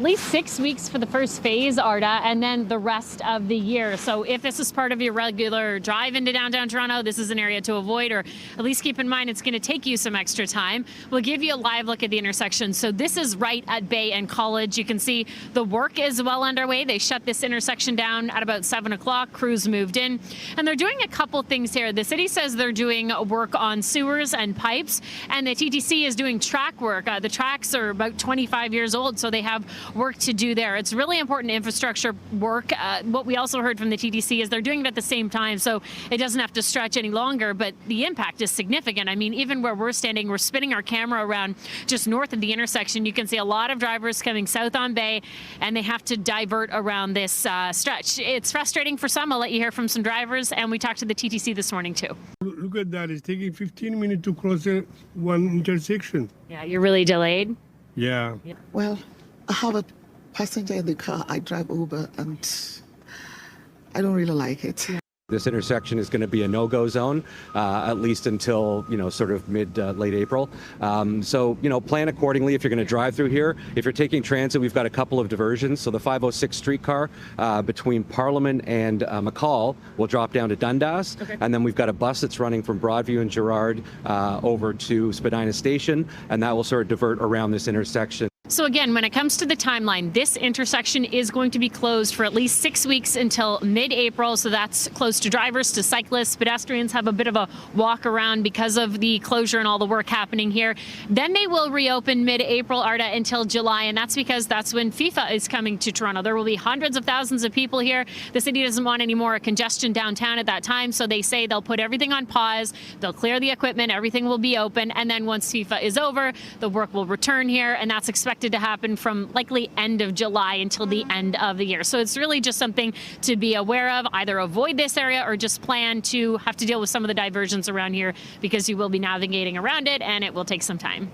At least 6 weeks for the first phase, Arda, and then the rest of the year. So if this is part of your regular drive into downtown Toronto, this is an area to avoid, or at least keep in mind it's going to take you some extra time. We'll give you a live look at the intersection. So this is right at Bay and College. You can see the work is well underway. They shut this intersection down at about 7 o'clock. Crews moved in, and they're doing a couple things here. The city says they're doing work on sewers and pipes, and the TTC is doing track work. The tracks are about 25 years old, so they have work to do there. It's really important infrastructure work. What we also heard from the TTC is they're doing it at the same time, so it doesn't have to stretch any longer, but the impact is significant. I mean, even where we're standing, we're spinning our camera around just north of the intersection. You can see a lot of drivers coming south on Bay, and they have to divert around this stretch. It's frustrating for some. I'll let you hear from some drivers, and we talked to the TTC this morning too. Look at that. It's taking 15 minutes to cross one intersection. Yeah, you're really delayed? Yeah. Well, I have a passenger in the car. I drive Uber, and I don't really like it. This intersection is going to be a no-go zone, at least until, sort of late April. So, plan accordingly if you're going to drive through here. If you're taking transit, we've got a couple of diversions. So the 506 streetcar between Parliament and McCall will drop down to Dundas. Okay. And then we've got a bus that's running from Broadview and Gerrard over to Spadina Station, and that will sort of divert around this intersection. So again, when it comes to the timeline, this intersection is going to be closed for at least 6 weeks until mid-April. So that's close to drivers, to cyclists. Pedestrians have a bit of a walk around because of the closure and all the work happening here. Then they will reopen mid-April, Arda, until July. And that's because that's when FIFA is coming to Toronto. There will be hundreds of thousands of people here. The city doesn't want any more congestion downtown at that time. So they say they'll put everything on pause. They'll clear the equipment. Everything will be open. And then once FIFA is over, the work will return here. And that's expected to happen from likely end of July until the end of the year. So it's really just something to be aware of. Either avoid this area or just plan to have to deal with some of the diversions around here, because you will be navigating around it and it will take some time.